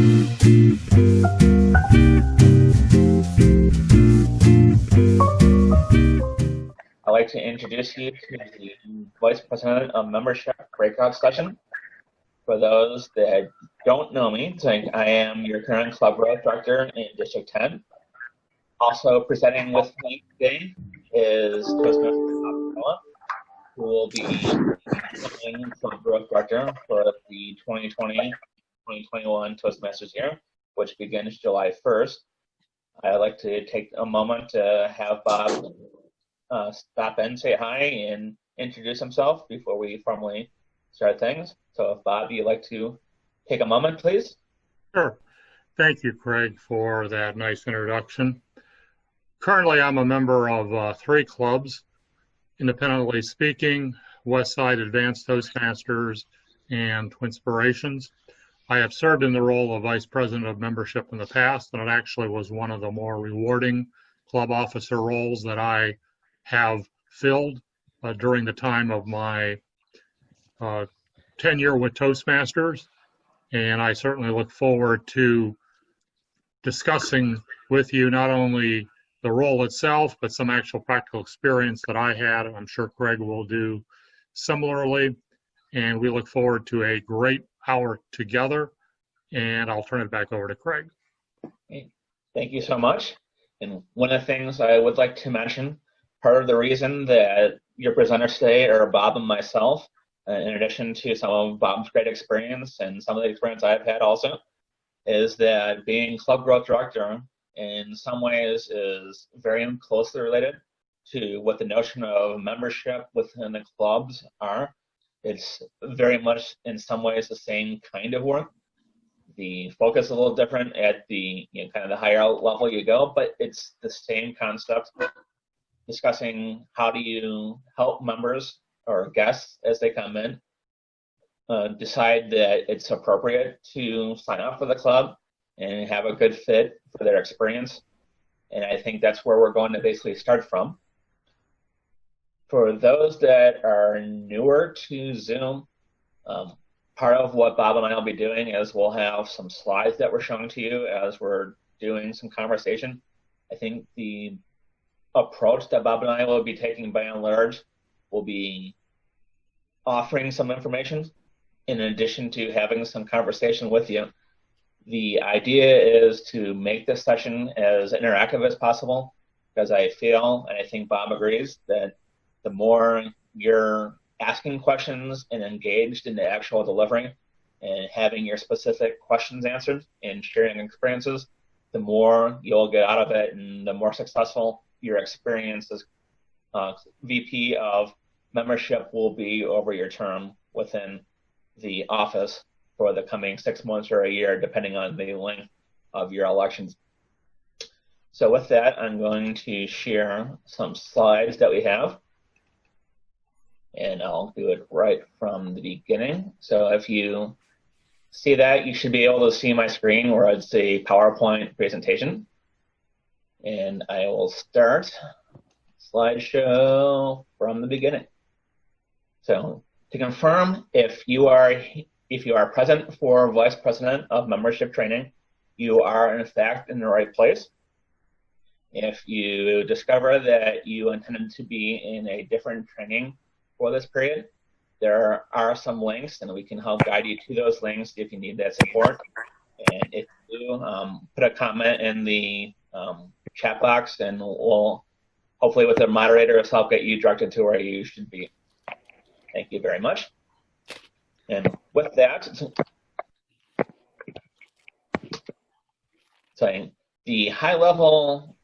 I'd like to introduce you to the Vice President of Membership breakout session. For those that don't know me, I am your current Club Growth Director in District 10. Also presenting with me today is Toastmasters, who will be becoming Club Growth Director for the 2020-2021 Toastmasters year, which begins July 1st. I'd like to take a moment to have Bob stop in, say hi, and introduce himself before we formally start things. So if Bob, you'd like to take a moment, please. Sure. Thank you, Craig, for that nice introduction. Currently, I'm a member of 3 clubs, Independently Speaking, Westside Advanced Toastmasters, and Twinspirations. I have served in the role of Vice President of Membership in the past, and it actually was one of the more rewarding club officer roles that I have filled during the time of my tenure with Toastmasters. And I certainly look forward to discussing with you not only the role itself, but some actual practical experience that I had. I'm sure Craig will do similarly. And we look forward to a great hour together. And I'll turn it back over to Craig. Thank you so much. And one of the things I would like to mention, part of the reason that your presenters today are Bob and myself, in addition to some of Bob's great experience and some of the experience I've had also, is that being Club Growth Director in some ways is very closely related to what the notion of membership within the clubs are. It's very much in some ways the same kind of work. The focus is a little different at the kind of the higher level you go, but it's the same concept, discussing how do you help members or guests as they come in decide that it's appropriate to sign up for the club and have a good fit for their experience. And I think that's where we're going to basically start from. For those that are newer to Zoom, part of what Bob and I will be doing is we'll have some slides that we're showing to you as we're doing some conversation. I think the approach that Bob and I will be taking by and large will be offering some information in addition to having some conversation with you. The idea is to make this session as interactive as possible, because I feel, and I think Bob agrees, that the more you're asking questions and engaged in the actual delivery and having your specific questions answered and sharing experiences, the more you'll get out of it and the more successful your experience as VP of membership will be over your term within the office for the coming 6 months or a year, depending on the length of your elections. So with that, I'm going to share some slides that we have. And I'll do it right from the beginning. So if you see that, you should be able to see my screen where it's a PowerPoint presentation. And I will start slideshow from the beginning. So to confirm, if you are present for Vice President of Membership Training, you are in fact in the right place. If you discover that you intended to be in a different training for this period, there are some links, and we can help guide you to those links if you need that support. And if you put a comment in the chat box, and we'll hopefully with the moderators help get you directed to where you should be. Thank you very much. And with that, so the high-level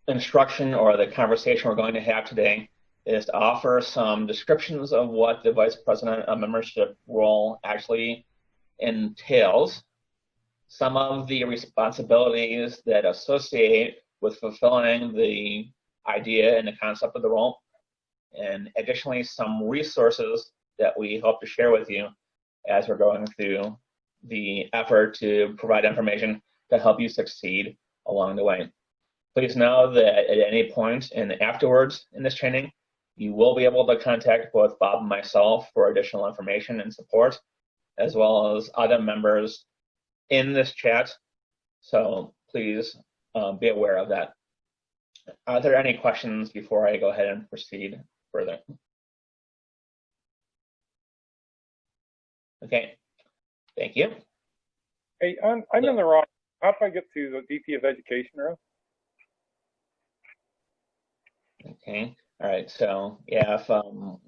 instruction or the conversation we're going to have today is to offer some descriptions of what the Vice President of Membership role actually entails, some of the responsibilities that associate with fulfilling the idea and the concept of the role, and additionally some resources that we hope to share with you as we're going through the effort to provide information to help you succeed along the way. Please know that at any point and afterwards in this training, you will be able to contact both Bob and myself for additional information and support, as well as other members in this chat, so please be aware of that. Are there any questions before I go ahead and proceed further? Okay, thank you. Hey, I'm in the wrong. How do I get to the VP of Education room? Okay, all right. So yeah,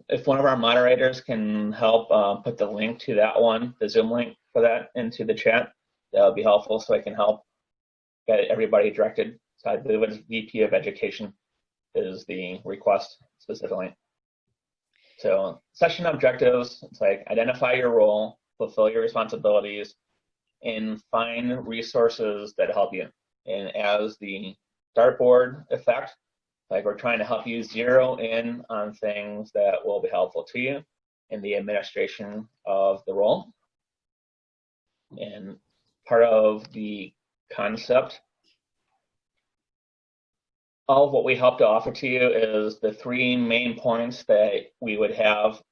if one of our moderators can help put the link to that one, the Zoom link for that, into the chat, that would be helpful, so I can help get everybody directed. So I believe it's VP of Education is the request specifically. So session objectives, it's like identify your role, fulfill your responsibilities, and find resources that help you. And as the dartboard effect, like we're trying to help you zero in on things that will be helpful to you in the administration of the role. And part of the concept of what we hope to offer to you is the three main points that we would have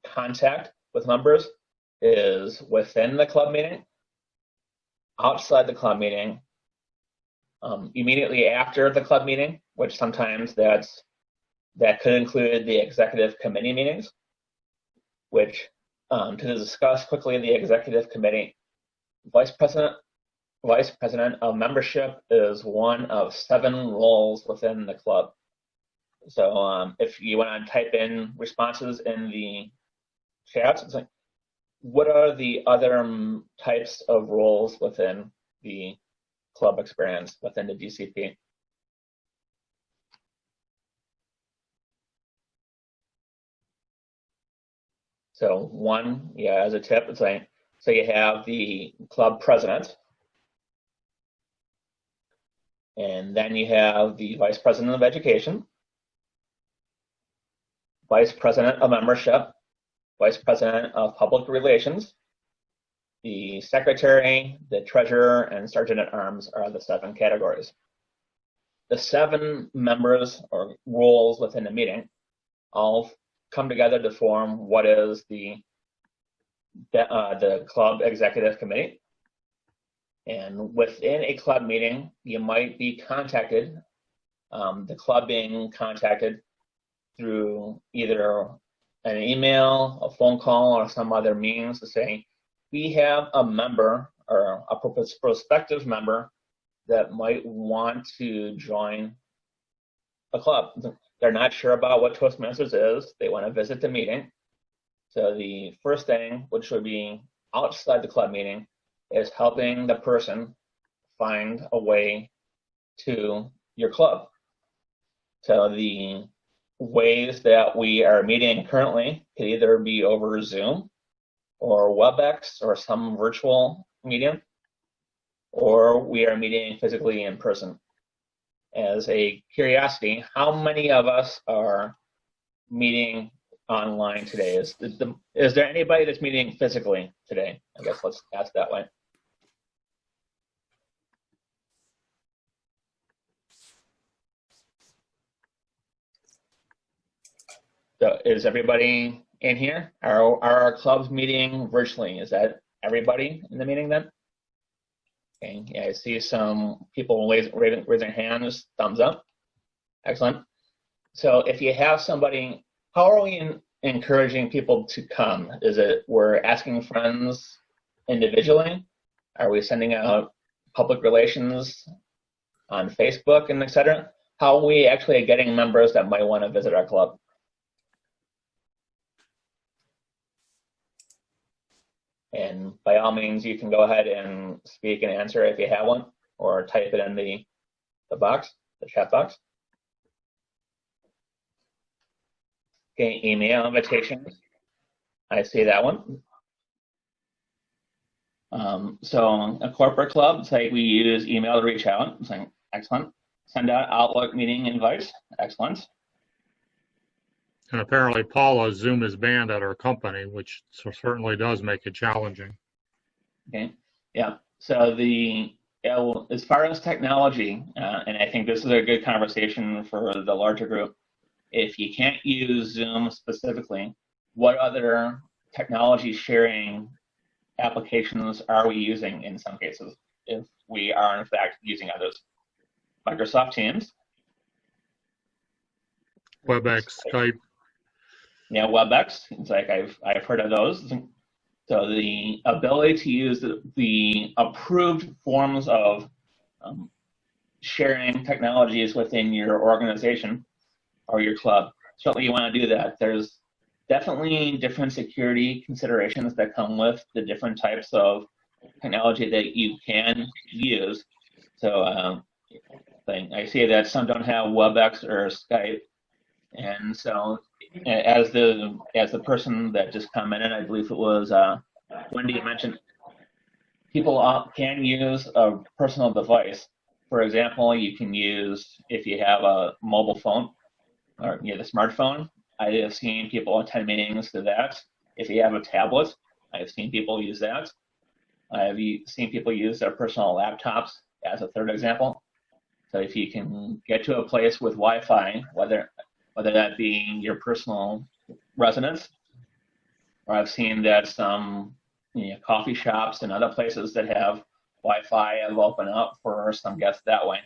contact with members is within the club meeting, outside the club meeting, immediately after the club meeting, which sometimes that could include the executive committee meetings, which to discuss quickly the executive committee, vice president of membership is one of 7 roles within the club. So if you want to type in responses in the chat, it's like, what are the other types of roles within the club experience, within the DCP? So one, yeah, as a tip, it's like, so you have the club president, and then you have the vice president of education, vice president of membership, vice president of public relations, the secretary, the treasurer, and sergeant at arms are the 7 categories. The 7 members or roles within the meeting all come together to form what is the club executive committee. And within a club meeting, you might be contacted, the club being contacted through either an email, a phone call, or some other means to say, we have a member or a prospective member that might want to join a club. They're not sure about what Toastmasters is. They want to visit the meeting. So the first thing, which would be outside the club meeting, is helping the person find a way to your club. So the ways that we are meeting currently could either be over Zoom or WebEx or some virtual medium, or we are meeting physically in person. As a curiosity, how many of us are meeting online today? Is there anybody that's meeting physically today? I guess let's ask that way. So is everybody in here? Are our clubs meeting virtually? Is that everybody in the meeting then? Okay, yeah, I see some people raising their hands, thumbs up. Excellent. So if you have somebody, how are we encouraging people to come? Is it we're asking friends individually? Are we sending out public relations on Facebook and etc.? How are we actually getting members that might want to visit our club? And by all means, you can go ahead and speak and answer if you have one, or type it in the box, the chat box. Okay, email invitations. I see that one. So a corporate club, it's like we use email to reach out. It's like, excellent. Send out Outlook meeting invites. Excellent. And apparently Paula's Zoom is banned at our company, which certainly does make it challenging. Okay, yeah. So as far as technology, and I think this is a good conversation for the larger group, if you can't use Zoom specifically, what other technology sharing applications are we using in some cases, if we are in fact using others. Microsoft Teams. WebEx, Skype. Yeah, WebEx. It's like I've heard of those. So the ability to use the approved forms of sharing technologies within your organization or your club. Certainly you want to do that. There's definitely different security considerations that come with the different types of technology that you can use. So I see that some don't have WebEx or Skype, and so as the person that just commented, I believe it was Wendy mentioned, people can use a personal device. For example, you can use, if you have a mobile phone or the smartphone, I have seen people attend meetings to that. If you have a tablet, I've seen people use that. I've seen people use their personal laptops as a third example. So if you can get to a place with Wi-Fi, whether that be your personal residence, or I've seen that some coffee shops and other places that have Wi-Fi have opened up for some guests that way.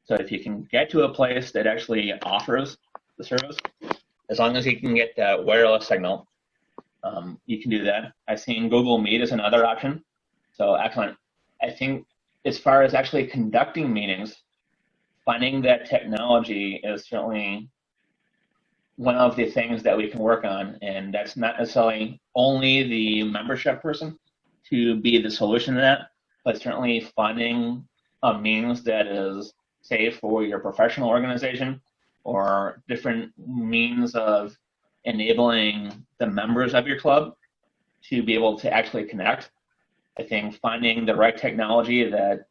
So if you can get to a place that actually offers the service, as long as you can get that wireless signal, you can do that. I've seen Google Meet as another option. So excellent. I think as far as actually conducting meetings, finding that technology is certainly one of the things that we can work on, and that's not necessarily only the membership person to be the solution to that, but certainly finding a means that is safe for your professional organization or different means of enabling the members of your club to be able to actually connect. I think finding the right technology that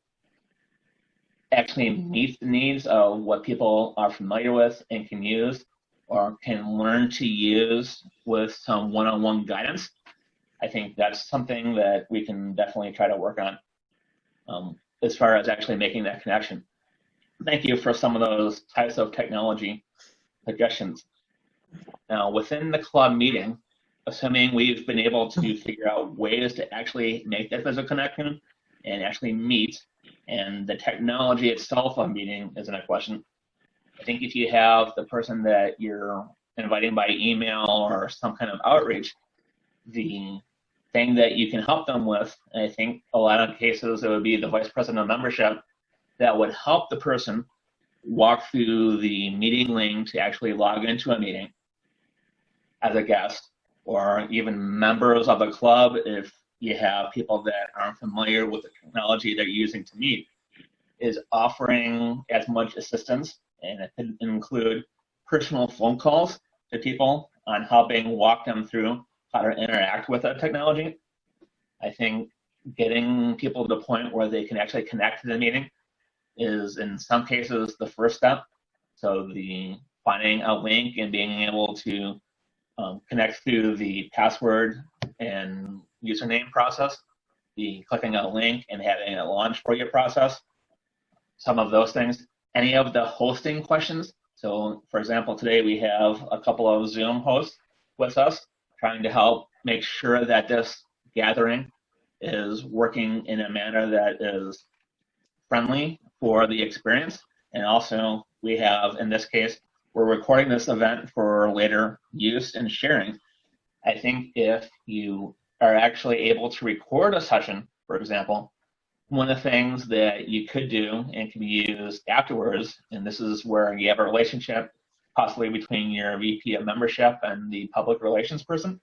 actually meets the needs of what people are familiar with and can use or can learn to use with some one-on-one guidance, I think that's something that we can definitely try to work on as far as actually making that connection. Thank you for some of those types of technology suggestions. Now, within the club meeting, assuming we've been able to figure out ways to actually make that physical connection and actually meet, and the technology itself of meeting isn't a question, I think if you have the person that you're inviting by email or some kind of outreach, the thing that you can help them with, and I think a lot of cases it would be the vice president of membership that would help the person walk through the meeting link to actually log into a meeting as a guest, or even members of the club if you have people that aren't familiar with the technology they're using to meet, is offering as much assistance, and it could include personal phone calls to people on helping walk them through how to interact with that technology. I think getting people to the point where they can actually connect to the meeting is in some cases the first step. So the finding a link and being able to connect through the password and username process, the clicking a link and having it launch for your process, some of those things. Any of the hosting questions. So for example, today we have a couple of Zoom hosts with us trying to help make sure that this gathering is working in a manner that is friendly for the experience. And also we have, in this case, we're recording this event for later use and sharing. I think if you are actually able to record a session, for example, one of the things that you could do and can be used afterwards, and this is where you have a relationship possibly between your VP of membership and the public relations person,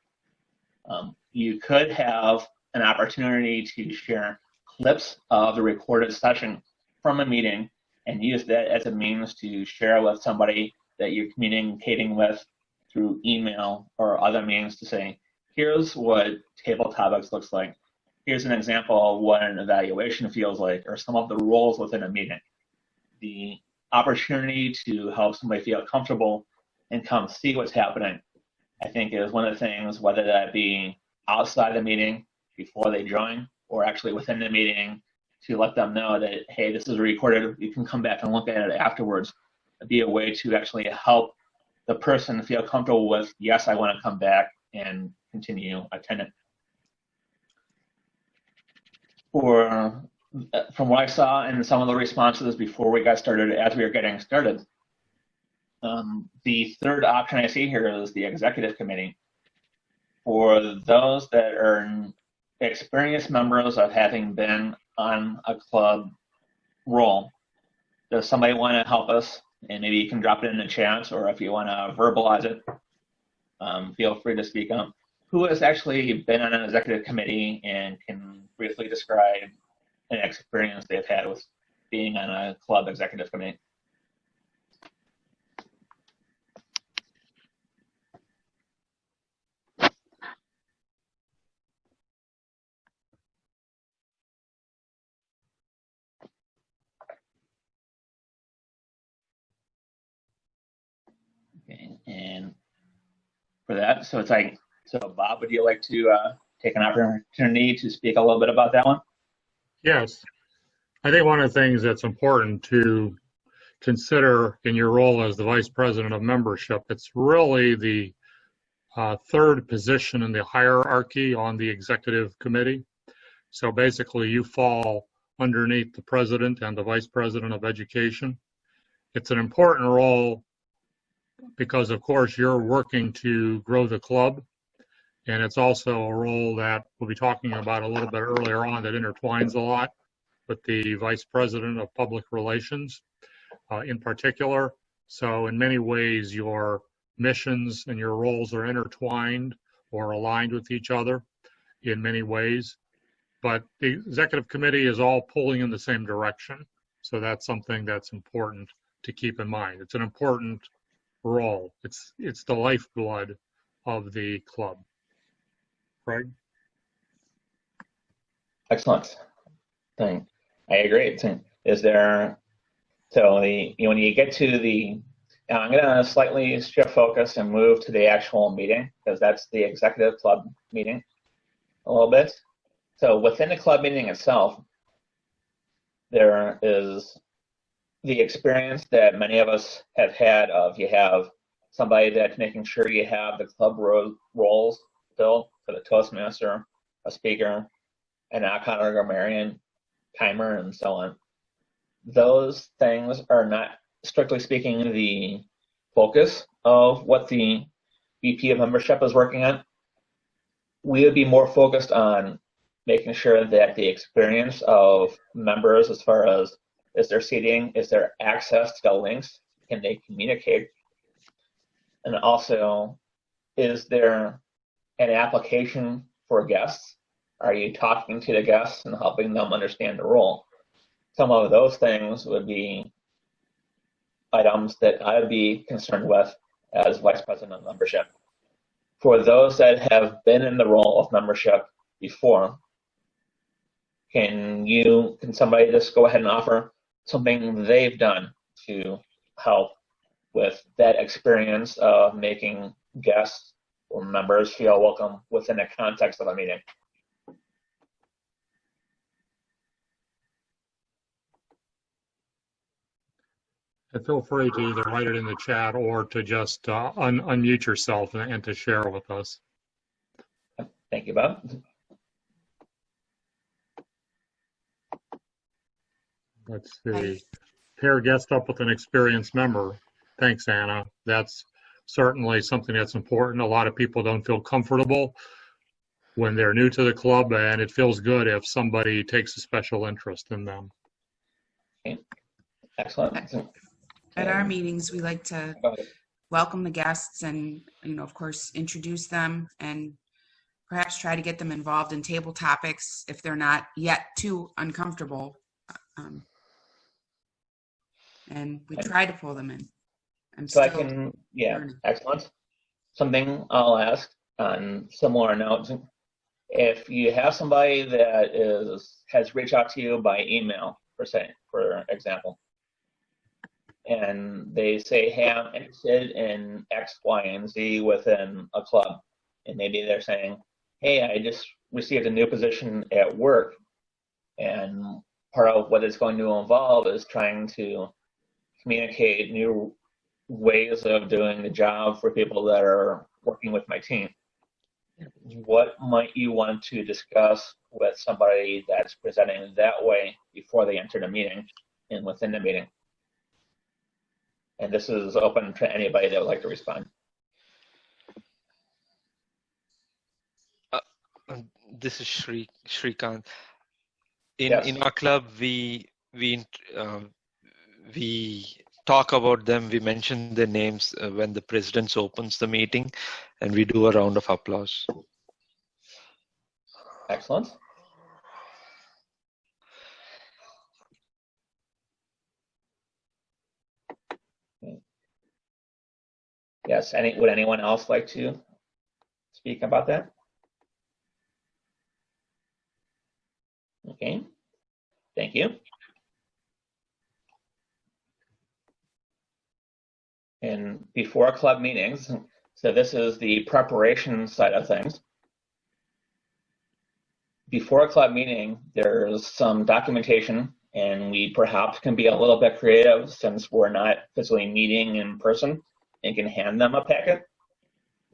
you could have an opportunity to share clips of the recorded session from a meeting and use that as a means to share with somebody that you're communicating with through email or other means to say, here's what table topics looks like. Here's an example of what an evaluation feels like, or some of the roles within a meeting. The opportunity to help somebody feel comfortable and come see what's happening, I think, is one of the things, whether that be outside the meeting before they join, or actually within the meeting to let them know that, hey, this is recorded, you can come back and look at it afterwards. It'd be a way to actually help the person feel comfortable with, yes, I want to come back and continue attending. for from what I saw in some of the responses before we got started, as we were getting started, the third option I see here is the executive committee. For those that are experienced members of having been on a club role, does somebody want to help us? And maybe you can drop it in the chat, or if you want to verbalize it, feel free to speak up. Who has actually been on an executive committee and can briefly describe an experience they've had with being on a club executive committee? Okay, and for that, so it's like, so Bob, would you like to take an opportunity to speak a little bit about that one? Yes. I think one of the things that's important to consider in your role as the Vice President of Membership, it's really the third position in the hierarchy on the Executive Committee. So basically, you fall underneath the President and the Vice President of Education. It's an important role because, of course, you're working to grow the club. And it's also a role that we'll be talking about a little bit earlier on that intertwines a lot with the Vice President of Public Relations in particular. So in many ways, your missions and your roles are intertwined or aligned with each other in many ways. But the Executive Committee is all pulling in the same direction. So that's something that's important to keep in mind. It's an important role. It's the lifeblood of the club. Craig? Excellent. Thing. I agree. Is there, so when you get to the, I'm going to slightly shift focus and move to the actual meeting, because that's the executive club meeting a little bit. So within the club meeting itself, there is the experience that many of us have had of, you have somebody that's making sure you have the club roles filled for the Toastmaster, a speaker, an alcoholic grammarian, timer, and so on. Those things are not, strictly speaking, the focus of what the VP of membership is working on. We would be more focused on making sure that the experience of members, as far as is there seating, is there access to the links, can they communicate, and also, is there an application for guests? Are you talking to the guests and helping them understand the role? Some of those things would be items that I would be concerned with as Vice President of Membership. For those that have been in the role of membership before, can somebody just go ahead and offer something they've done to help with that experience of making guests or members feel welcome within the context of a meeting? And feel free to either write it in the chat or to just unmute yourself and to share with us. Thank you, Bob. Let's see. Pair guest up with an experienced member. Thanks, Anna. That's certainly something that's important. A lot of people don't feel comfortable when they're new to the club, and it feels good if somebody takes a special interest in them. Okay. Excellent. At our meetings, we like to welcome the guests and, of course, introduce them and perhaps try to get them involved in table topics if they're not yet too uncomfortable. And we try to pull them in. Excellent. Something I'll ask on similar notes. If you have somebody that has reached out to you by email, for example, and they say, hey, I'm interested in X, Y, and Z within a club, and maybe they're saying, hey, I just received a new position at work, and part of what it's going to involve is trying to communicate new ways of doing the job for people that are working with my team. What might you want to discuss with somebody that's presenting that way before they enter the meeting and within the meeting. And this is open to anybody that would like to respond. This is Shrikant. Yes. In our club, we talk about them. We mention their names when the president opens the meeting, and we do a round of applause. Excellent. Yes. Would anyone else like to speak about that? Okay. Thank you. And before club meetings, so this is the preparation side of things. Before a club meeting, there's some documentation, and we perhaps can be a little bit creative since we're not physically meeting in person and can hand them a packet.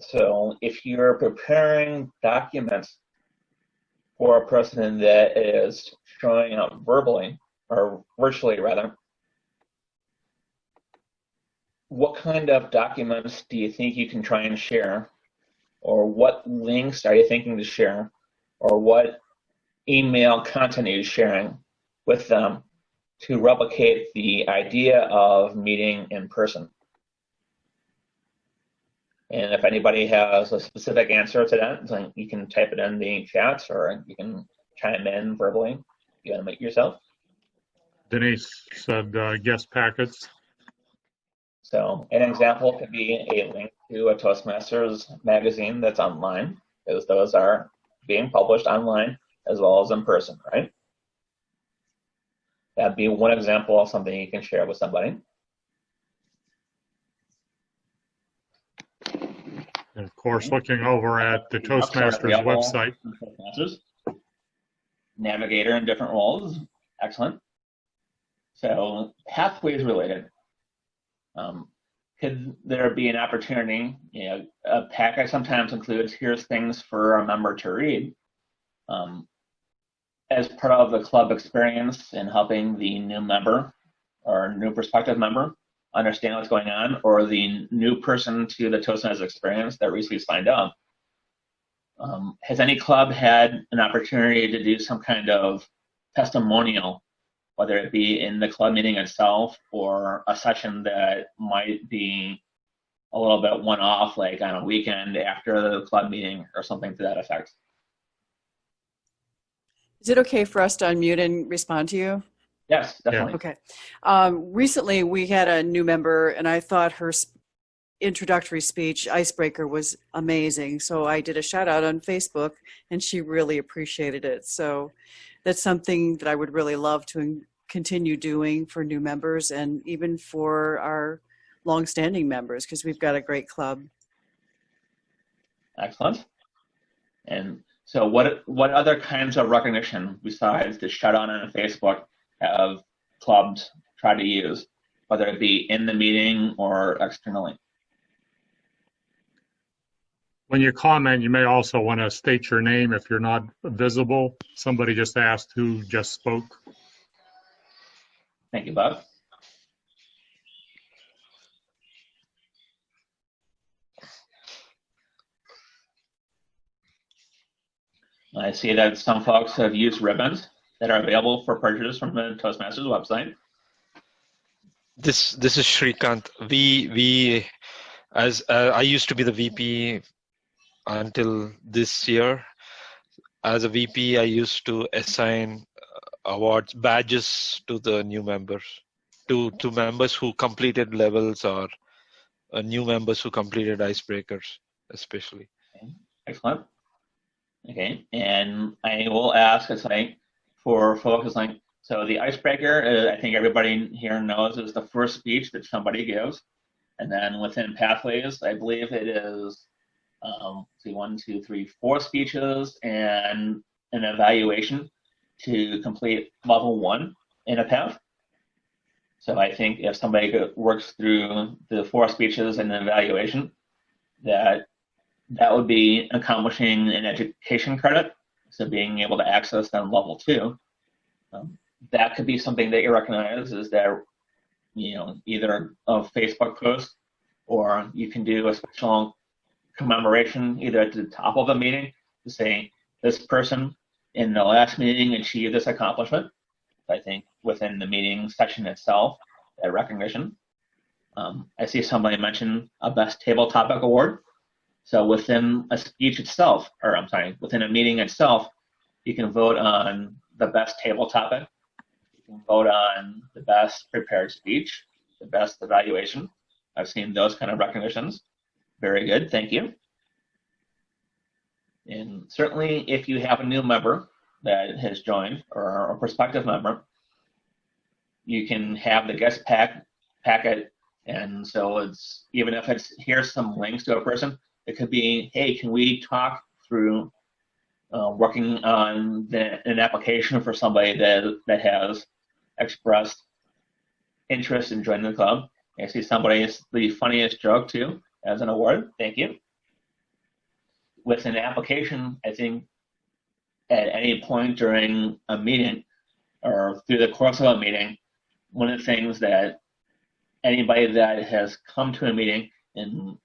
So if you're preparing documents for a person that is showing up verbally, or virtually rather, what kind of documents do you think you can try and share? Or what links are you thinking to share? Or what email content are you sharing with them to replicate the idea of meeting in person? And if anybody has a specific answer to that, then you can type it in the chats or you can chime in verbally. You want to make yourself. Denise said guest packets. So an example could be a link to a Toastmasters magazine that's online, because those are being published online as well as in person, right? That'd be one example of something you can share with somebody. And of course, looking over at the Toastmasters website. Toastmasters. Navigator in different roles. Excellent. So pathways related. Could there be an opportunity, a packet sometimes includes, here's things for a member to read. As part of the club experience in helping the new member or new prospective member understand what's going on, or the new person to the Toastmasters experience that recently signed up, has any club had an opportunity to do some kind of testimonial, whether it be in the club meeting itself or a session that might be a little bit one-off, like on a weekend after the club meeting or something to that effect? Is it okay for us to unmute and respond to you? Yes, definitely. Okay. Recently, we had a new member, and I thought her introductory speech, Icebreaker, was amazing. So I did a shout out on Facebook, and she really appreciated it. So that's something that I would really love to continue doing for new members and even for our longstanding members, because we've got a great club. Excellent. And so what other kinds of recognition besides the shout out on Facebook have clubs try to use, whether it be in the meeting or externally? When you comment, you may also want to state your name if you're not visible. Somebody just asked who just spoke. Thank you, Bob. I see that some folks have used ribbons that are available for purchase from the Toastmasters website. This is Shrikant. We as I used to be the VP until this year. As a VP, I used to assign awards, badges to the new members, to members who completed levels or new members who completed icebreakers, especially. Okay. Excellent. Okay, and I will ask, for folks, so the icebreaker, I think everybody here knows, is the first speech that somebody gives. And then within Pathways, I believe it is 1, 2, 3, 4 speeches and an evaluation to complete level 1 in a path. So I think if somebody works through the 4 speeches and an evaluation, that would be accomplishing an education credit. so being able to access them level 2. That could be something that you recognize is that, either a Facebook post, or you can do a special commemoration either at the top of a meeting to say this person in the last meeting achieved this accomplishment. I think within the meeting section itself, that recognition. I see somebody mention a best table topic award. So within a speech itself, within a meeting itself, you can vote on the best table topic. You can vote on the best prepared speech, the best evaluation. I've seen those kind of recognitions. Very good, thank you. And certainly if you have a new member that has joined, or a prospective member, you can have the guest packet. And so it's, even if it's, here's some links to a person, it could be, hey, can we talk through working on an application for somebody that has expressed interest in joining the club. I see somebody's the funniest joke too as an award. Thank you. With an application, I think at any point during a meeting or through the course of a meeting, one of the things that anybody that has come to a meeting and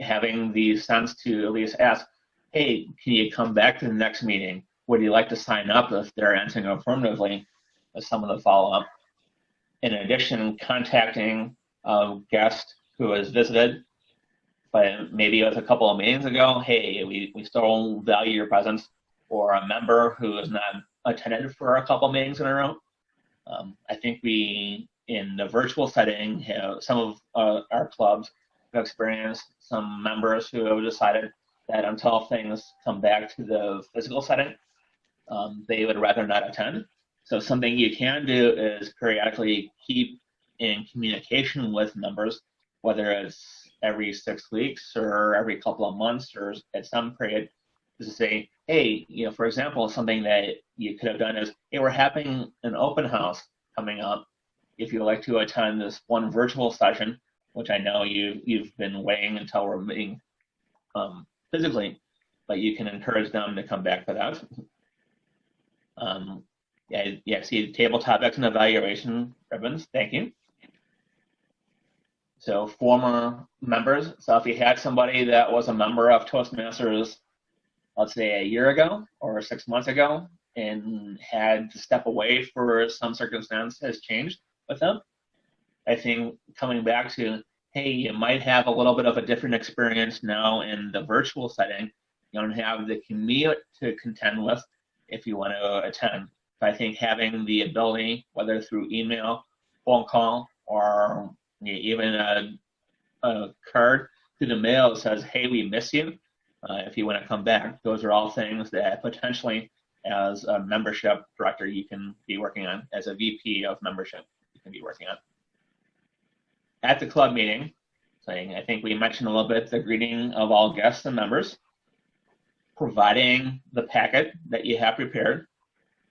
having the sense to at least ask, hey, can you come back to the next meeting? Would you like to sign up if they're answering affirmatively as some of the follow-up? In addition, contacting a guest who has visited, but maybe it was a couple of meetings ago, hey, we still value your presence, or a member who has not attended for a couple meetings in a row. I think we, in the virtual setting, have some of our clubs have experienced some members who have decided that until things come back to the physical setting, they would rather not attend. So something you can do is periodically keep in communication with members, whether it's every 6 weeks or every couple of months or at some period, is to say, hey, for example, something that you could have done is, hey, we're having an open house coming up. If you'd like to attend this one virtual session, which I know you've been waiting until we're meeting physically, but you can encourage them to come back to that. See table topics and evaluation ribbons. Thank you. So former members. So if you had somebody that was a member of Toastmasters, let's say a year ago or 6 months ago, and had to step away for some circumstance has changed with them, I think coming back to, hey, you might have a little bit of a different experience now in the virtual setting. You don't have the commute to contend with if you want to attend. But I think having the ability, whether through email, phone call, or even a card through the mail that says, hey, we miss you, if you want to come back, those are all things that potentially as a membership director you can be working on, as a VP of membership you can be working on. At the club meeting, I think we mentioned a little bit the greeting of all guests and members, providing the packet that you have prepared,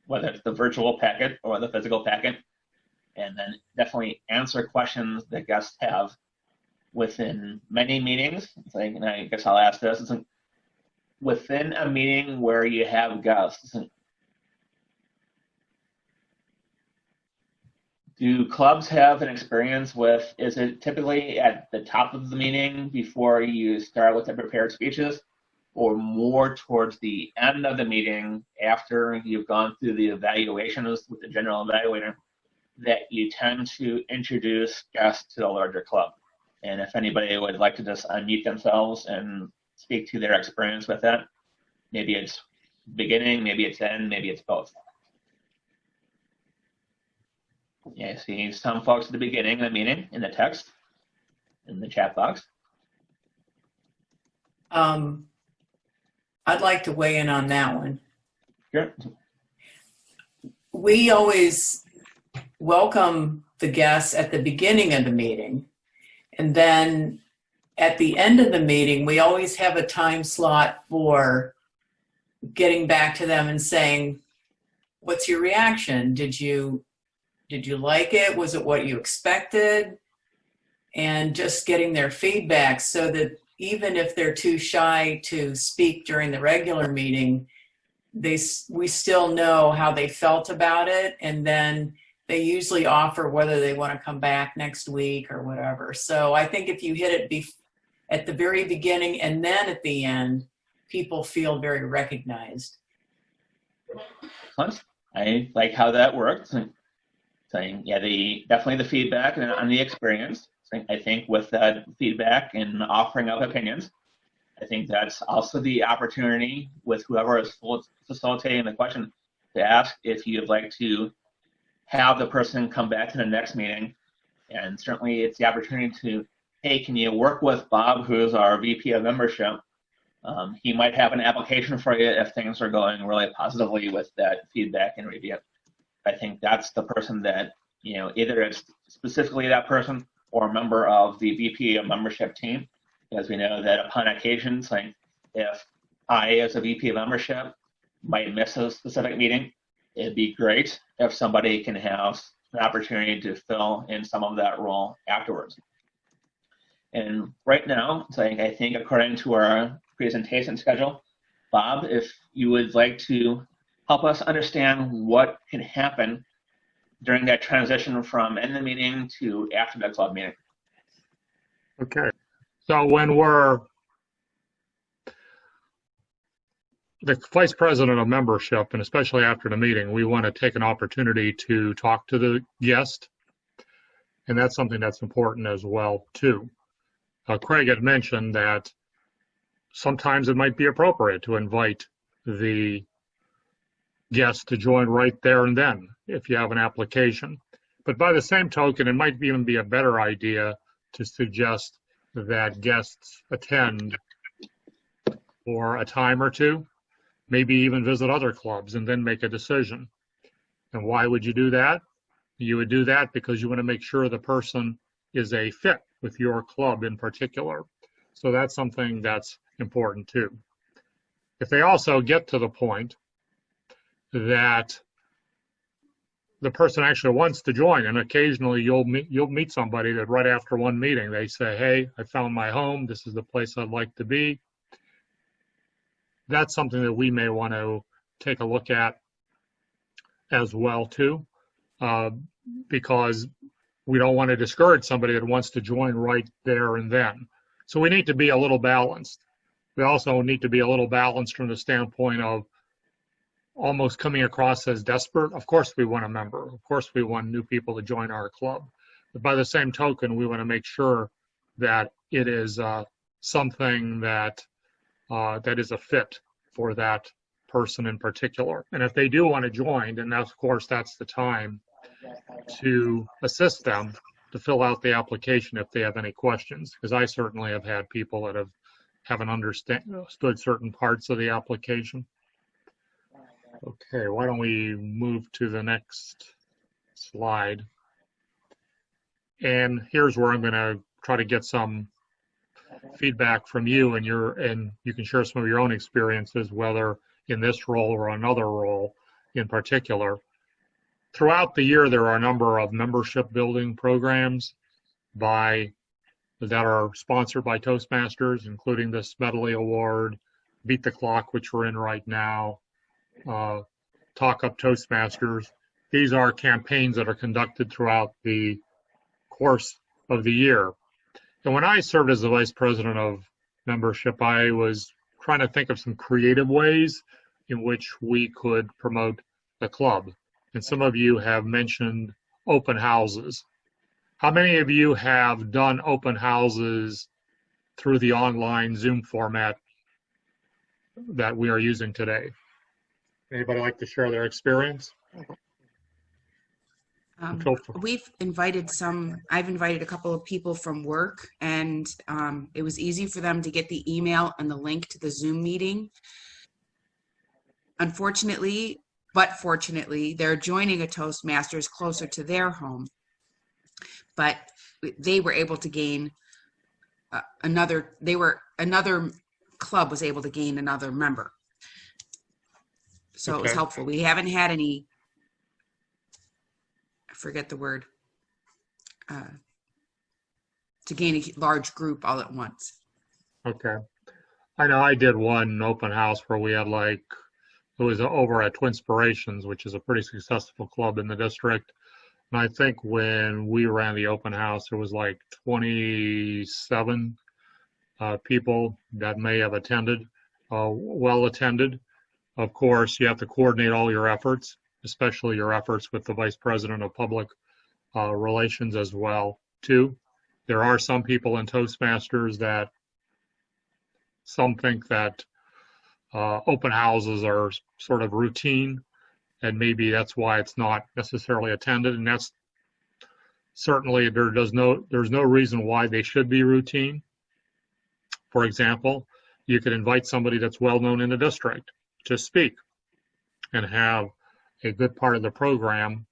whether it's the virtual packet or the physical packet, and then definitely answer questions that guests have within many meetings. And I guess I'll ask this, within a meeting where you have guests, do clubs have an experience with, is it typically at the top of the meeting before you start with the prepared speeches, or more towards the end of the meeting after you've gone through the evaluations with the general evaluator, that you tend to introduce guests to the larger club? And if anybody would like to just unmute themselves and speak to their experience with that, maybe it's beginning, maybe it's end, maybe it's both. Yeah, I see some folks at the beginning of the meeting in the text, in the chat box. I'd like to weigh in on that one. Sure. We always welcome the guests at the beginning of the meeting. And then at the end of the meeting, we always have a time slot for getting back to them and saying, what's your reaction? Did you like it? Was it what you expected? And just getting their feedback so that even if they're too shy to speak during the regular meeting, we still know how they felt about it, and then they usually offer whether they want to come back next week or whatever. So I think if you hit it at the very beginning and then at the end, people feel very recognized. Excellent. I like how that worked. Saying, yeah, definitely the feedback and the experience. So I think with that feedback and offering up opinions, I think that's also the opportunity with whoever is facilitating the question to ask if you'd like to have the person come back to the next meeting. And certainly it's the opportunity to, hey, can you work with Bob, who's our VP of membership? He might have an application for you if things are going really positively with that feedback and review. I think that's the person that, either it's specifically that person or a member of the VP of membership team, because we know that upon occasions, like if I, as a VP of membership, might miss a specific meeting, it'd be great if somebody can have an opportunity to fill in some of that role afterwards. And right now, I think according to our presentation schedule, Bob, if you would like to help us understand what can happen during that transition from end the meeting to after the club meeting. Okay. So when we're the vice president of membership, and especially after the meeting, we want to take an opportunity to talk to the guest. And that's something that's important as well, too. Craig had mentioned that sometimes it might be appropriate to invite the guest to join right there and then if you have an application. But by the same token, it might even be a better idea to suggest that guests attend for a time or two, maybe even visit other clubs and then make a decision. And why would you do that? You would do that because you want to make sure the person is a fit with your club in particular. So that's something that's important too. If they also get to the point that the person actually wants to join, and occasionally you'll meet somebody that right after one meeting they say, hey, I found my home, this is the place I'd like to be. That's something that we may want to take a look at as well too, because we don't want to discourage somebody that wants to join right there and then. So we need to be a little balanced. We also need to be a little balanced from the standpoint of almost coming across as desperate. Of course we want a member. Of course we want new people to join our club. But by the same token, we want to make sure that it is something that that is a fit for that person in particular. And if they do want to join, then of course that's the time to assist them to fill out the application if they have any questions, because I certainly have had people that haven't understood certain parts of the application. Okay, why don't we move to the next slide? And here's where I'm going to try to get some feedback from you, and you can share some of your own experiences, whether in this role or another role in particular. Throughout the year, there are a number of membership building programs that are sponsored by Toastmasters, including the Smedley Award, Beat the Clock, which we're in right now, Talk Up Toastmasters. These are campaigns that are conducted throughout the course of the year. And when I served as the vice president of membership, I was trying to think of some creative ways in which we could promote the club. And some of you have mentioned open houses. How many of you have done open houses through the online Zoom format that we are using today? Anybody like to share their experience? I've invited a couple of people from work, and it was easy for them to get the email and the link to the Zoom meeting. Unfortunately, but fortunately, they're joining a Toastmasters closer to their home. But they were able to gain another club was able to gain another member. So okay. It was helpful. We haven't had any, I forget the word, to gain a large group all at once. Okay. I know I did one open house where we had It was over at Twinspirations, which is a pretty successful club in the district. And I think when we ran the open house, there was like 27 people that may have attended, well attended. Of course, you have to coordinate all your efforts, especially your efforts with the Vice President of Public Relations as well, too. There are some people in Toastmasters that some think that open houses are sort of routine, and maybe that's why it's not necessarily attended. And that's certainly there's no reason why they should be routine. For example, you could invite somebody that's well known in the district to speak and have a good part of the program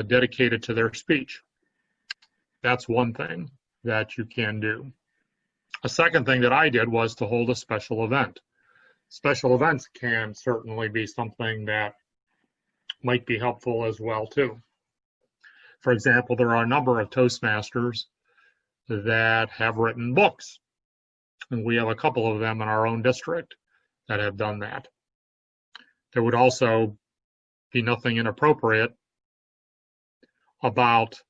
dedicated to their speech. That's one thing that you can do. A second thing that I did was to hold a special event. Special events can certainly be something that might be helpful as well, too. For example, there are a number of Toastmasters that have written books, and we have a couple of them in our own district that have done that. There would also be nothing inappropriate about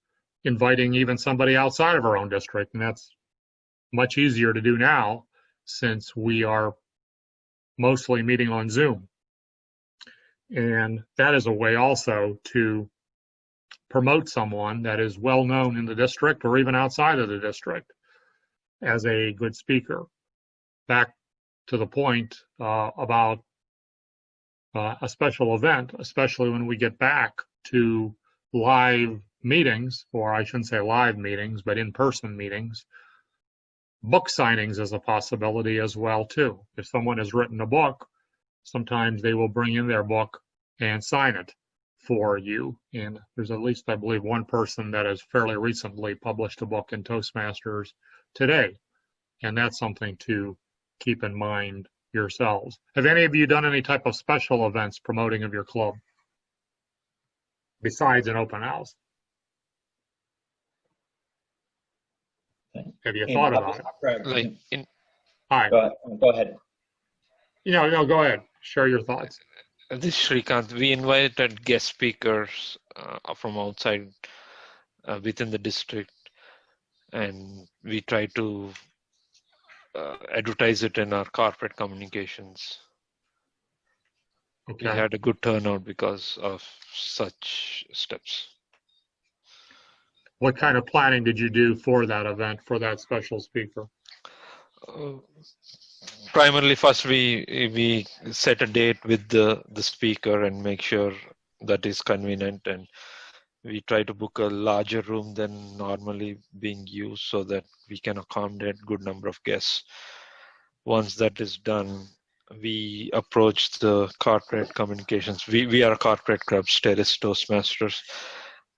inviting even somebody outside of our own district, and that's much easier to do now since we are mostly meeting on Zoom. And that is a way also to promote someone that is well known in the district or even outside of the district as a good speaker. Back to the point about a special event, especially when we get back to live meetings, or I shouldn't say live meetings, but in-person meetings. Book signings is a possibility as well, too. If someone has written a book, sometimes they will bring in their book and sign it for you. And there's at least, I believe, one person that has fairly recently published a book in Toastmasters today. And that's something to keep in mind yourselves. Have any of you done any type of special events promoting of your club besides an open house? Have you thought about it? Like Hi. Go ahead. No, go ahead. Share your thoughts. this Shrikant, we invited guest speakers from outside within the district, and we try to advertise it in our corporate communications. Okay. We had a good turnout because of such steps. What kind of planning did you do for that event, for that special speaker? Primarily, first we set a date with the speaker and make sure that is convenient, and we try to book a larger room than normally being used so that we can accommodate good number of guests. Once that is done, we approach the corporate communications. We are a corporate club, Steris Toastmasters.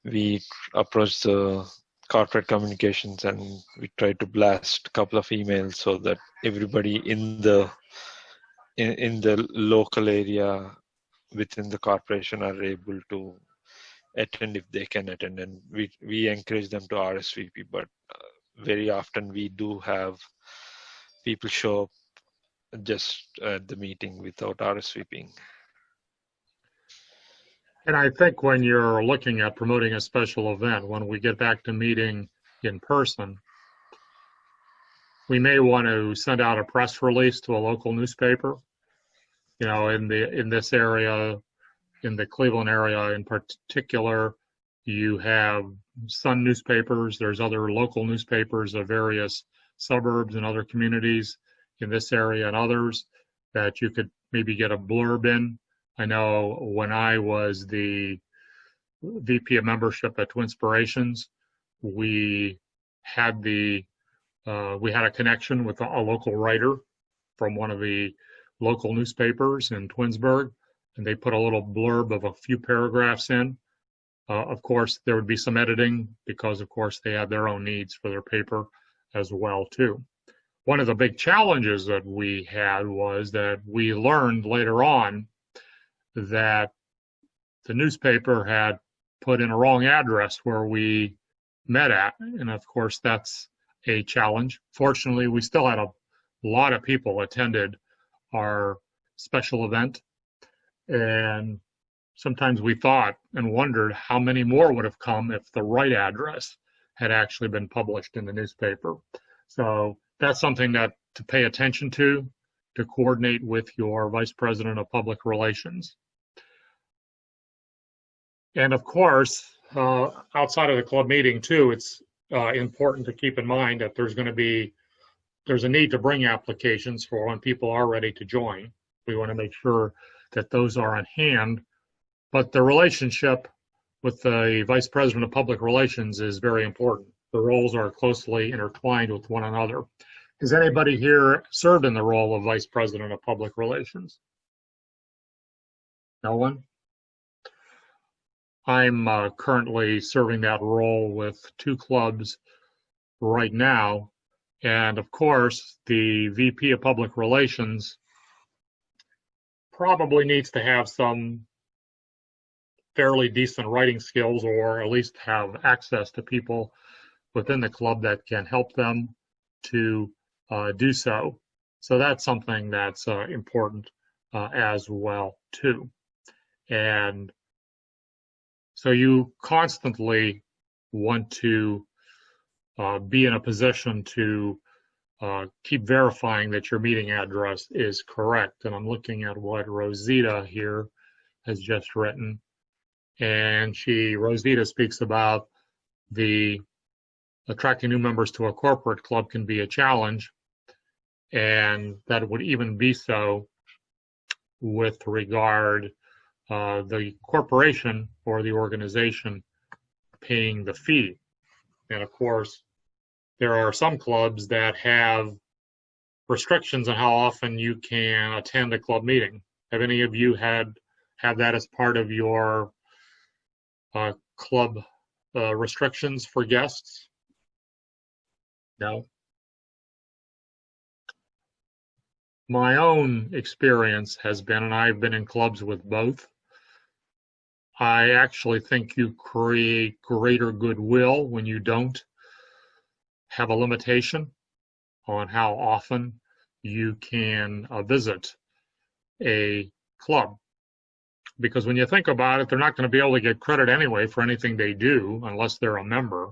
We approach the corporate communications and we try to blast a couple of emails so that everybody in the local area within the corporation are able to attend if they can attend, and we encourage them to RSVP, but very often we do have people show up just at the meeting without RSVPing. And I think when you're looking at promoting a special event, when we get back to meeting in person, we may want to send out a press release to a local newspaper. In this area, in the Cleveland area in particular, you have Sun newspapers. There's other local newspapers of various suburbs and other communities in this area and others that you could maybe get a blurb in. I know when I was the VP of membership at Twinspirations, we had a connection with a local writer from one of the local newspapers in Twinsburg, and they put a little blurb of a few paragraphs in. Of course, there would be some editing because, of course, they had their own needs for their paper as well, too. One of the big challenges that we had was that we learned later on that the newspaper had put in a wrong address where we met at. And of course, that's a challenge. Fortunately, we still had a lot of people attended our special event. And sometimes we thought and wondered how many more would have come if the right address had actually been published in the newspaper. So that's something that to pay attention to coordinate with your Vice President of Public Relations. And of course, outside of the club meeting too, it's important to keep in mind that there's a need to bring applications for when people are ready to join. We want to make sure that those are on hand, but the relationship with the Vice President of Public Relations is very important. The roles are closely intertwined with one another. Has anybody here served in the role of Vice President of Public Relations? No one? I'm currently serving that role with 2 clubs right now. And of course, the VP of Public Relations probably needs to have some fairly decent writing skills, or at least have access to people within the club that can help them to do so. So that's something that's important as well too. And so you constantly want to be in a position to keep verifying that your meeting address is correct. And I'm looking at what Rosita here has just written. And Rosita speaks about the attracting new members to a corporate club can be a challenge. And that would even be so with regard the corporation or the organization paying the fee. And of course, there are some clubs that have restrictions on how often you can attend a club meeting. Have any of you have that as part of your club restrictions for guests? No. My own experience has been, and I've been in clubs with both, I actually think you create greater goodwill when you don't have a limitation on how often you can visit a club. Because when you think about it, they're not going to be able to get credit anyway for anything they do unless they're a member.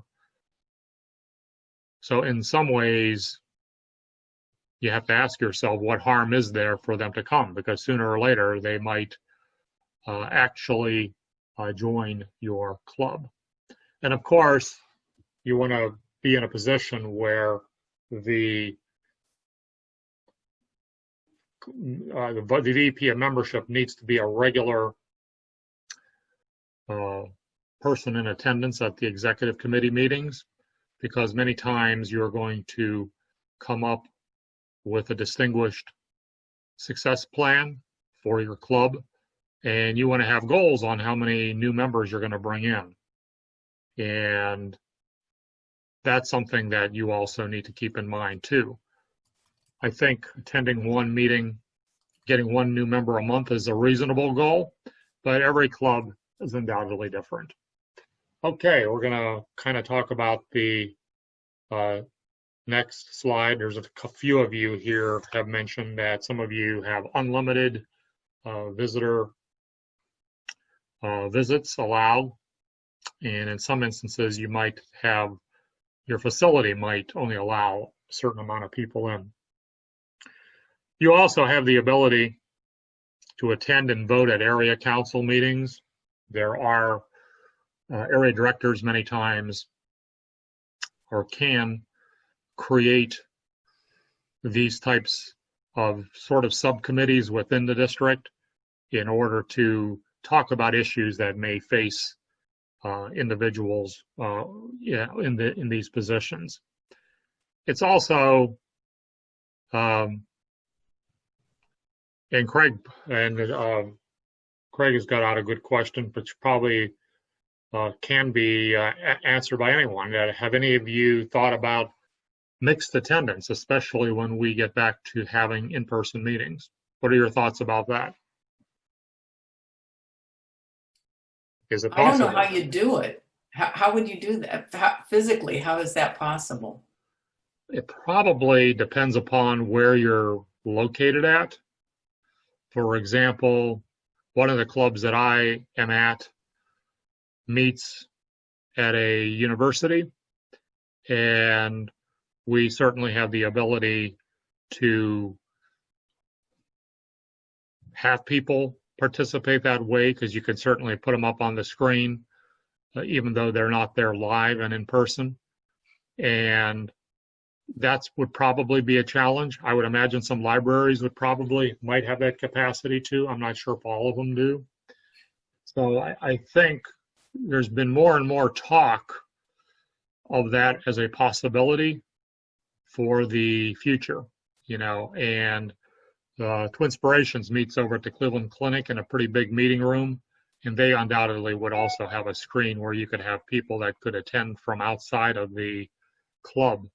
So in some ways, you have to ask yourself, what harm is there for them to come? Because sooner or later, they might actually join your club. And of course, you want to be in a position where the VP of membership needs to be a regular person in attendance at the executive committee meetings, because many times you're going to come up with a distinguished success plan for your club, and you want to have goals on how many new members you're going to bring in. And that's something that you also need to keep in mind too. I think attending one meeting, getting one new member a month is a reasonable goal, but every club is undoubtedly different. Okay, we're going to kind of talk about the next slide. There's a few of you here have mentioned that some of you have unlimited visitor visits allowed, and in some instances you might have, your facility might only allow a certain amount of people in. You also have the ability to attend and vote at area council meetings. There are area directors many times, or can create these types of sort of subcommittees within the district in order to talk about issues that may face individuals in these positions. It's also and Craig has got out a good question, which probably can be answered by anyone. Have any of you thought about mixed attendance, especially when we get back to having in-person meetings? What are your thoughts about that? Is it possible? I don't know how you do it. How would you do that? Physically, how is that possible? It probably depends upon where you're located at. For example, one of the clubs that I am at meets at a university, and we certainly have the ability to have people participate that way, because you can certainly put them up on the screen, even though they're not there live and in person. And that would probably be a challenge. I would imagine some libraries might have that capacity too. I'm not sure if all of them do. So I think there's been more and more talk of that as a possibility for the future, and Twinspirations meets over at the Cleveland Clinic in a pretty big meeting room, and they undoubtedly would also have a screen where you could have people that could attend from outside of the club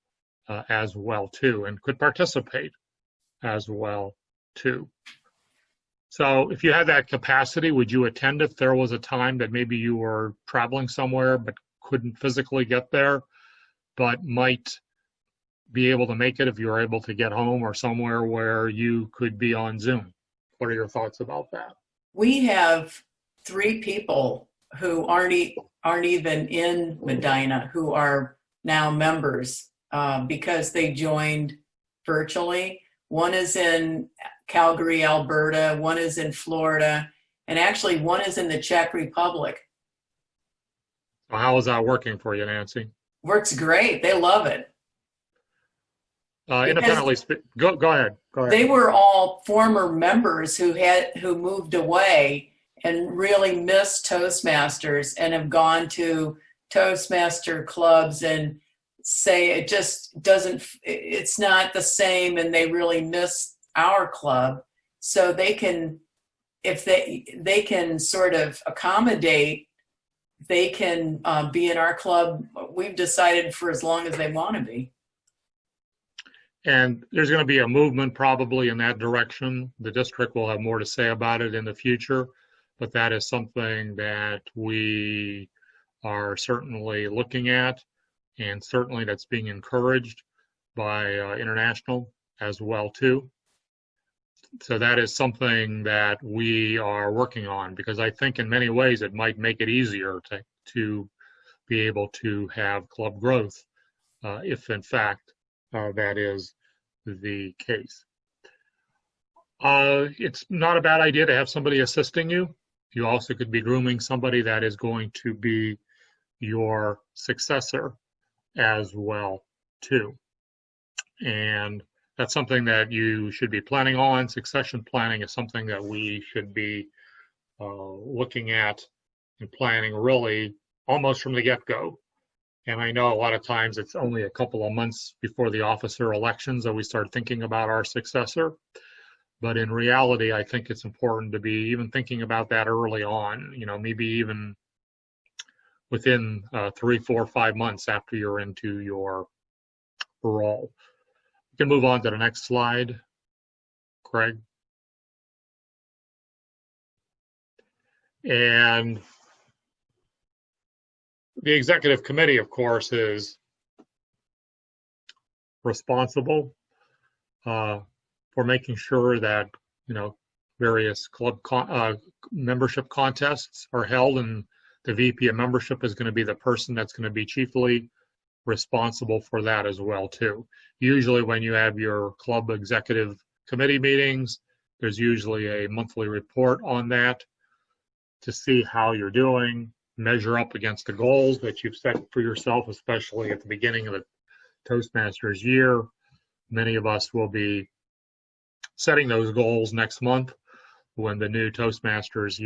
as well too, and could participate as well too. So if you had that capacity, would you attend if there was a time that maybe you were traveling somewhere but couldn't physically get there, but might be able to make it if you were able to get home, or somewhere where you could be on Zoom? What are your thoughts about that? We have 3 people who aren't even in Medina who are now members because they joined virtually. One is in Calgary, Alberta, one is in Florida, and actually one is in the Czech Republic. So how is that working for you, Nancy? Works great. They love it. Independently, go ahead. They were all former members who moved away and really missed Toastmasters, and have gone to Toastmaster clubs and say it's not the same, and they really miss our club. So they can, if they can sort of accommodate, they can be in our club. We've decided for as long as they want to be. And there's going to be a movement probably in that direction. The district will have more to say about it in the future, but that is something that we are certainly looking at, and certainly that's being encouraged by international as well too. So that is something that we are working on, because I think in many ways it might make it easier to be able to have club growth if in fact that is the case. It's not a bad idea to have somebody assisting you. You also could be grooming somebody that is going to be your successor as well too. And that's something that you should be planning on. Succession planning is something that we should be looking at and planning really almost from the get-go. And I know a lot of times it's only a couple of months before the officer elections that we start thinking about our successor. But in reality, I think it's important to be even thinking about that early on, maybe even within 3, 4, 5 months after you're into your role. We can move on to the next slide, Craig. And the executive committee, of course, is responsible for making sure that various club membership contests are held, and the VP of membership is going to be the person that's going to be chiefly responsible for that as well too. Usually when you have your club executive committee meetings, there's usually a monthly report on that to see how you're doing, measure up against the goals that you've set for yourself, especially at the beginning of the Toastmasters year. Many of us will be setting those goals next month when the new Toastmasters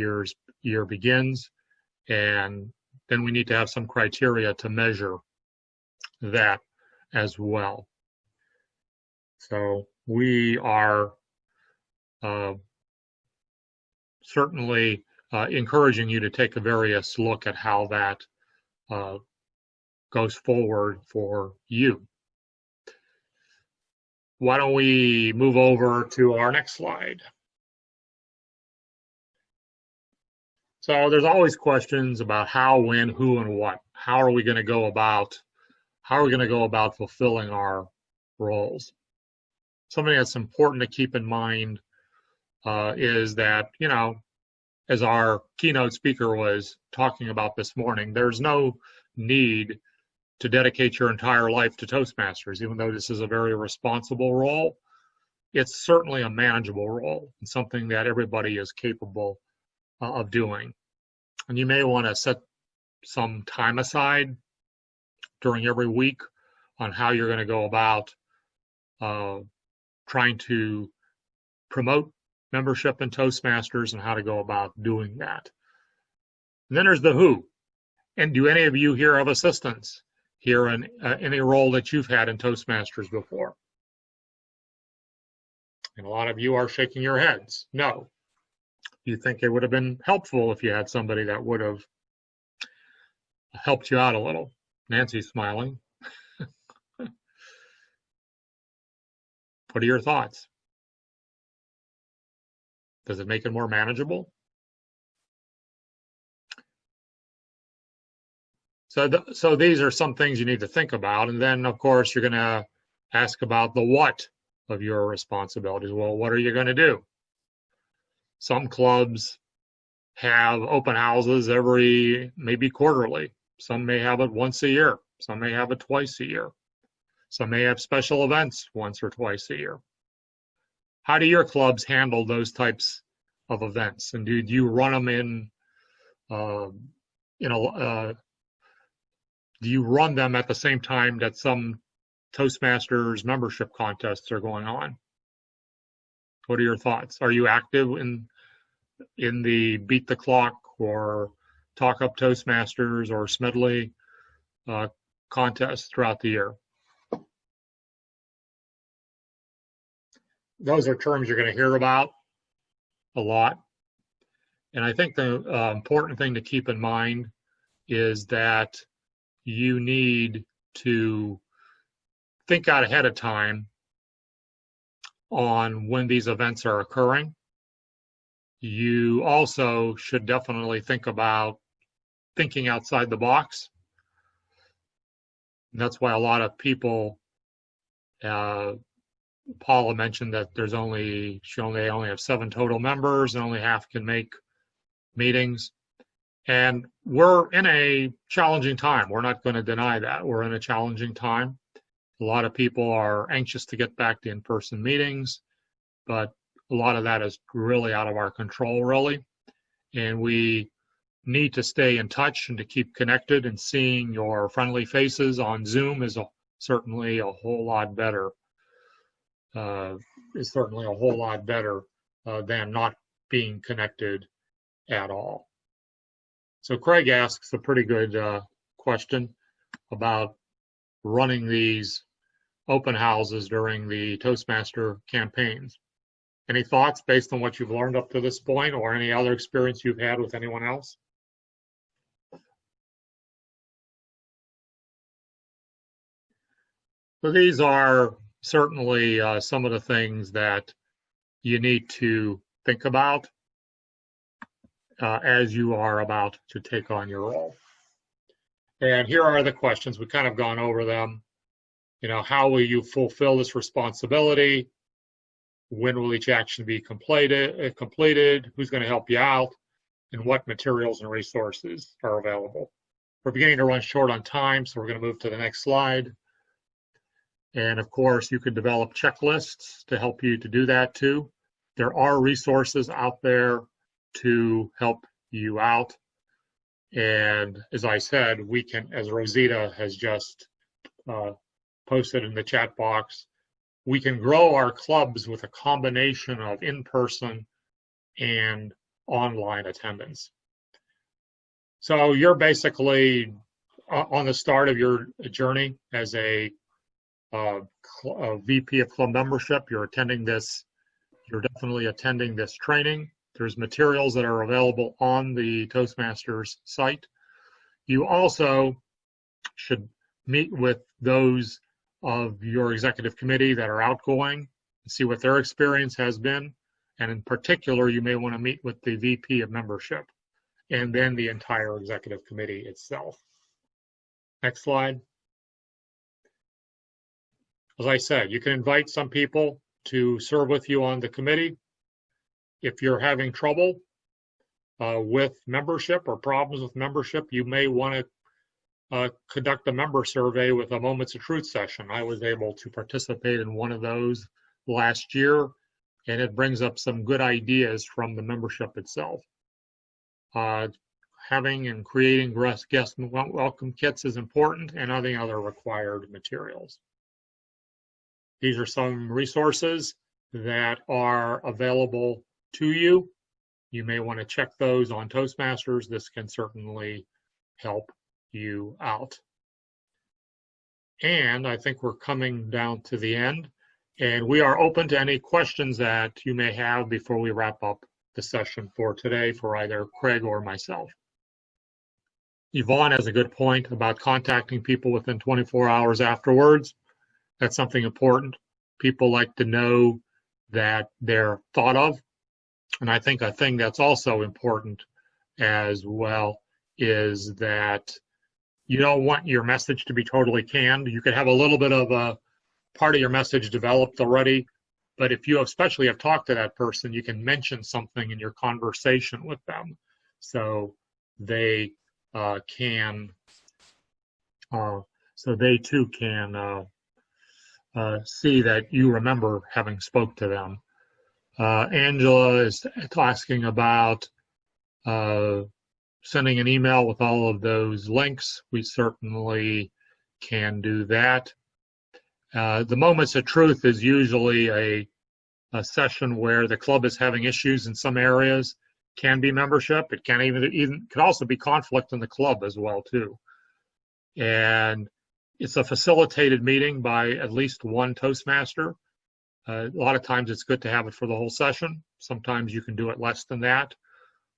year begins, and then we need to have some criteria to measure that as well. So we are certainly encouraging you to take a various look at how that goes forward for you. Why don't we move over to our next slide? So there's always questions about how, when, who, and what. How are we going to go about fulfilling our roles? Something that's important to keep in mind is that, as our keynote speaker was talking about this morning, there's no need to dedicate your entire life to Toastmasters, even though this is a very responsible role. It's certainly a manageable role and something that everybody is capable of doing. And you may want to set some time aside during every week on how you're going to go about trying to promote membership in Toastmasters and how to go about doing that. And then there's the who. And do any of you here have assistants here in any role that you've had in Toastmasters before? And a lot of you are shaking your heads. No. You think it would have been helpful if you had somebody that would have helped you out a little. Nancy's smiling. What are your thoughts? Does it make it more manageable? So these are some things you need to think about. And then, of course, you're going to ask about the what of your responsibilities. Well, what are you going to do? Some clubs have open houses maybe quarterly. Some may have it once a year. Some may have it twice a year. Some may have special events once or twice a year. How do your clubs handle those types of events? And do you run them do you run them at the same time that some Toastmasters membership contests are going on? What are your thoughts? Are you active in the Beat the Clock or Talk Up Toastmasters or Smedley contests throughout the year? Those are terms you're going to hear about a lot. And I think the important thing to keep in mind is that you need to think out ahead of time on when these events are occurring. You also should definitely think about thinking outside the box. And that's why a lot of people, Paula mentioned that they only have 7 total members and only half can make meetings. And we're in a challenging time. We're not going to deny that. We're in a challenging time. A lot of people are anxious to get back to in-person meetings, but a lot of that is really out of our control, really. And we need to stay in touch and to keep connected, and seeing your friendly faces on Zoom is certainly a whole lot better. Than not being connected at all. So Craig asks a pretty good question about running these open houses during the Toastmaster campaigns. Any thoughts based on what you've learned up to this point, or any other experience you've had with anyone else? So these are certainly some of the things that you need to think about as you are about to take on your role. And here are the questions. We've kind of gone over them. How will you fulfill this responsibility? When will each action be completed? Who's going to help you out? And what materials and resources are available? We're beginning to run short on time, so we're going to move to the next slide. And of course, you could develop checklists to help you to do that too. There are resources out there to help you out. And as I said, we can, as Rosita has just posted in the chat box, we can grow our clubs with a combination of in-person and online attendance. So you're basically on the start of your journey as a VP of club membership. You're definitely attending this training. There's materials that are available on the Toastmasters site. You also should meet with those of your executive committee that are outgoing and see what their experience has been. And in particular, you may want to meet with the VP of membership and then the entire executive committee itself. Next slide. As I said, you can invite some people to serve with you on the committee. If you're having trouble, with membership or problems with membership, you may want to conduct a member survey with a Moments of Truth session. I was able to participate in one of those last year, and it brings up some good ideas from the membership itself. Having and creating guest welcome kits is important, and other required materials. These are some resources that are available to you. You may want to check those on Toastmasters. This can certainly help you out. And I think we're coming down to the end, and we are open to any questions that you may have before we wrap up the session for today for either Craig or myself. Yvonne has a good point about contacting people within 24 hours afterwards. That's something important. People like to know that they're thought of. And I think a thing that's also important as well is that you don't want your message to be totally canned. You could have a little bit of a part of your message developed already, but if you especially have talked to that person, you can mention something in your conversation with them. So they they too can see that you remember having spoke to them. Angela is asking about sending an email with all of those links. We certainly can do that. The Moments of Truth is usually a session where the club is having issues in some areas. Can be membership. It can even could also be conflict in the club as well too. And it's a facilitated meeting by at least one Toastmaster. A lot of times it's good to have it for the whole session. Sometimes you can do it less than that.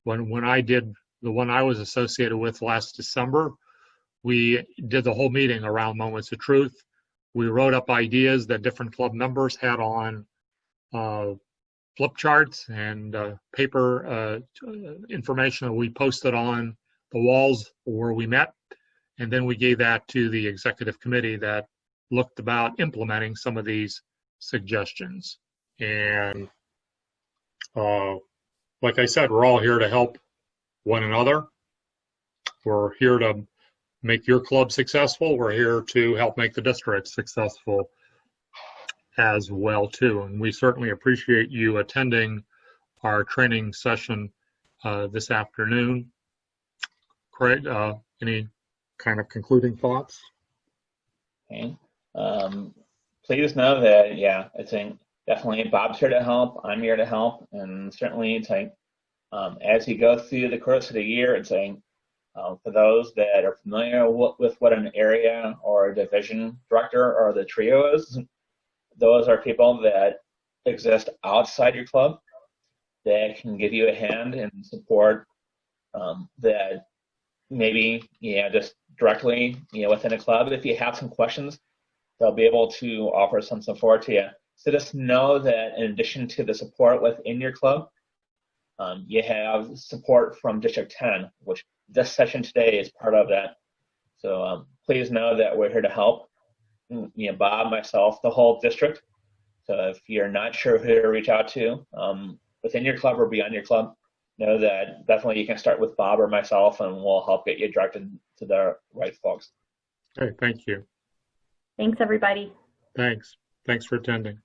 When I did the one I was associated with last December, we did the whole meeting around Moments of Truth. We wrote up ideas that different club members had on flip charts and paper information that we posted on the walls where we met. And then we gave that to the executive committee that looked about implementing some of these suggestions. And like I said, we're all here to help one another. We're here to make your club successful. We're here to help make the district successful as well too. And we certainly appreciate you attending our training session this afternoon. Craig, any kind of concluding thoughts? Okay. Please know that, yeah, it's definitely Bob's here to help. I'm here to help, and certainly it's as you go through the course of the year, it's for those that are familiar with what an area or a division director or the trio is, those are people that exist outside your club that can give you a hand and support that maybe, just directly, within a club. If you have some questions, they'll be able to offer some support to you. So just know that in addition to the support within your club, you have support from District 10, which this session today is part of that. So please know that we're here to help. Bob, myself, the whole district. So if you're not sure who to reach out to within your club or beyond your club, know that definitely you can start with Bob or myself, and we'll help get you directed to the right folks. Okay, thank you. Thanks, everybody. Thanks for attending.